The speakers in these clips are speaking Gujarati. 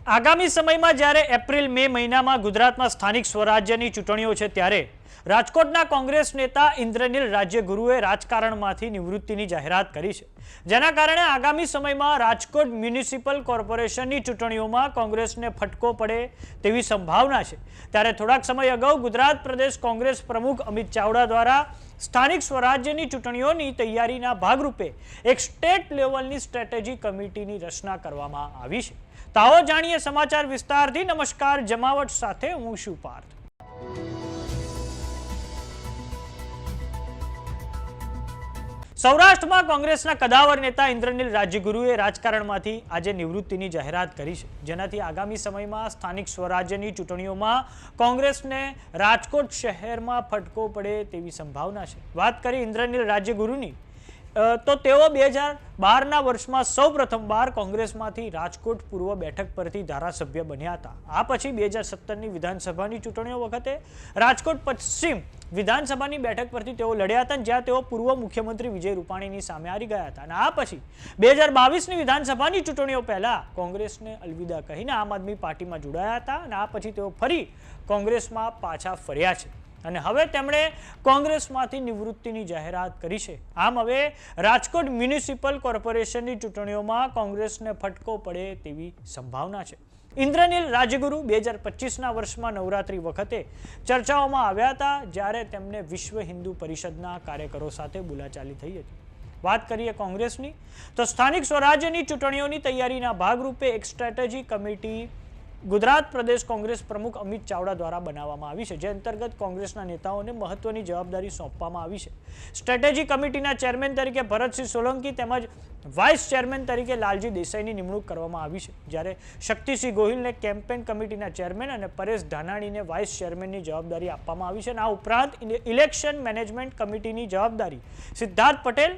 આગામી સમયમાં જ્યારે એપ્રિલ મે મહિનામાં ગુજરાતમાં સ્થાનિક સ્વરાજ્યની ચૂંટણીઓ છે ત્યારે રાજકોટના કોંગ્રેસ નેતા ઇન્દ્રનીલ રાજ્યગુરુએ રાજકારણમાંથી નિવૃત્તિની જાહેરાત કરી છે, જેના કારણે આગામી સમયમાં રાજકોટ મ્યુનિસિપલ કોર્પોરેશનની ચૂંટણીઓમાં કોંગ્રેસને ફટકો પડે તેવી સંભાવના છે। ત્યારે થોડાક સમય અગાઉ ગુજરાત પ્રદેશ કોંગ્રેસ પ્રમુખ અમિત ચાવડા દ્વારા સ્થાનિક સ્વરાજ્યની ચૂંટણીઓની તૈયારીના ભાગરૂપે એક સ્ટેટ લેવલની સ્ટ્રેટેજી કમિટીની રચના કરવામાં આવી છે। તો આવો જાણીએ સમાચાર વિસ્તારથી। નમસ્કાર, જમાવટ સાથે હું છું પાર્થ। સૌરાષ્ટ્રમાં કોંગ્રેસના કદાવર નેતા ઇન્દ્રનીલ રાજ્યગુરુએ રાજકારણમાંથી આજે નિવૃત્તિની જાહેરાત કરી છે, જેનાથી આગામી સમયમાં સ્થાનિક સ્વરાજ્યની ચૂંટણીઓમાં કોંગ્રેસને રાજકોટ શહેરમાં ફટકો પડે તેવી સંભાવના છે। વાત કરી ઇન્દ્રનીલ રાજ્યગુરુની તો તેઓ 2012ના વર્ષમાં સૌપ્રથમવાર કોંગ્રેસમાંથી રાજકોટ પૂર્વ બેઠક પરથી ધારાસભ્ય બન્યા હતા। આ પછી 2017ની વિધાનસભાની ચૂંટણીઓ વખતે રાજકોટ પશ્ચિમ વિધાનસભાની બેઠક પરથી તેઓ લડ્યા હતા, જ્યાં તેઓ પૂર્વ મુખ્યમંત્રી વિજય રૂપાણીની સામે હારી ગયા હતા। અને આ પછી 2022ની વિધાનસભાની ચૂંટણીઓ પહેલા કોંગ્રેસને અલવિદા કહીને આમ આદમી પાર્ટીમાં જોડાયા હતા અને આ પછી તેઓ ફરી કોંગ્રેસમાં પાછા ફર્યા છે અને હવે તેમણે કોંગ્રેસમાંથી નિવૃત્તિની જાહેરાત કરી છે। આમ હવે રાજકોટ મ્યુનિસિપલ કોર્પોરેશનની ચૂંટણીઓમાં કોંગ્રેસને ફટકો પડે તેવી સંભાવના છે। ઇન્દ્રનીલ રાજ્યગુરુ 2025ના વર્ષમાં નવરાત્રી વખતે ચર્ચાઓમાં આવ્યા હતા, જ્યારે તેમને વિશ્વ હિન્દુ પરિષદના કાર્યકરો સાથે બોલાચાલી થઈ હતી। વાત કરીએ કોંગ્રેસની તો સ્થાનિક સ્વરાજ્યની ચૂંટણીઓની તૈયારીના ભાગરૂપે એક સ્ટ્રેટેજી કમિટી ગુજરાત પ્રદેશ કોંગ્રેસ પ્રમુખ અમિત ચાવડા દ્વારા બનાવવામાં આવી છે, જે અંતર્ગત કોંગ્રેસના નેતાઓને મહત્વની જવાબદારી સોંપવામાં આવી છે। સ્ટ્રેટેજી કમિટીના ચેરમેન તરીકે ભરતસિંહ સોલંકી તેમજ વાઇસ ચેરમેન તરીકે લાલજી દેસાઈની નિમણૂક કરવામાં આવી છે, જ્યારે શક્તિસિંહ ગોહિલને કેમ્પેન કમિટીના ચેરમેન અને પરેશ ધાનાણીને વાઇસ ચેરમેનની જવાબદારી આપવામાં આવી છે। આ ઉપરાંત ઇલેક્શન મેનેજમેન્ટ કમિટીની જવાબદારી સિદ્ધાર્થ પટેલ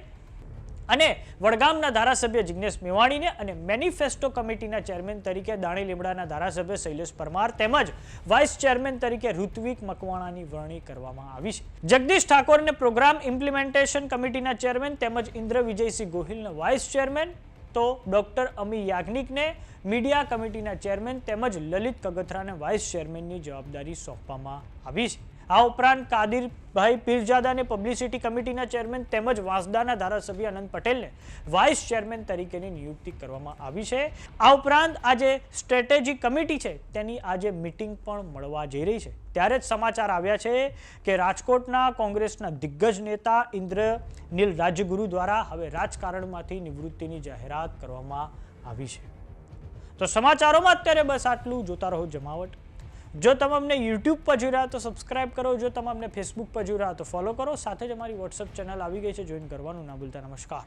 અને વડગામના ધારાસભ્ય જિગ્નેશ મેવાણીને અને મેનિફેસ્ટો કમિટીના ચેરમેન તરીકે દાણી લીમડાના ધારાસભ્ય શૈલેષ પરમાર તેમજ વાઇસ ચેરમેન તરીકે ઋત્વિક મકવાણાની વરણી કરવામાં આવી છે। જગદીશ ઠાકોરને પ્રોગ્રામ ઇમ્પ્લિમેન્ટેશન કમિટીના ચેરમેન તેમજ ઇન્દ્ર વિજયસિંહ ગોહિલને વાઇસ ચેરમેન, તો ડોક્ટર અમી યાજ્ઞિકને મીડિયા કમિટીના ચેરમેન તેમજ લલિત કગથરાને વાઇસ ચેરમેનની જવાબદારી સોંપવામાં આવી છે। આ ઉપરાંત કાદિરભાઈ પીરજાદાને પબ્લિસિટી કમિટીના ચેરમેન તેમજ વાંસદાના ધારાસભ્ય અનંત પટેલને વાઇસ ચેરમેન તરીકેની નિયુક્તિ કરવામાં આવી છે। આ ઉપરાંત આજે સ્ટ્રેટેજી કમિટી છે તેની આજે મીટિંગ પણ મળવા જઈ રહી છે, ત્યારે જ સમાચાર આવ્યા છે કે રાજકોટના કોંગ્રેસના દિગ્ગજ નેતા ઇન્દ્રનીલ રાજ્યગુરુ દ્વારા હવે રાજકારણમાંથી નિવૃત્તિની જાહેરાત કરવામાં આવી છે। તો સમાચારોમાં અત્યારે બસ આટલું। જોતા રહો જમાવટ। જો તમે અમને યુટ્યુબ પર જોઈ રહ્યા તો સબસ્ક્રાઇબ કરો, જો તમે અમને ફેસબુક પર જોઈ રહ્યા તો ફોલો કરો, સાથે જ અમારી વોટ્સએપ ચેનલ આવી ગઈ છે, જોઈન કરવાનું ના ભૂલતા। નમસ્કાર।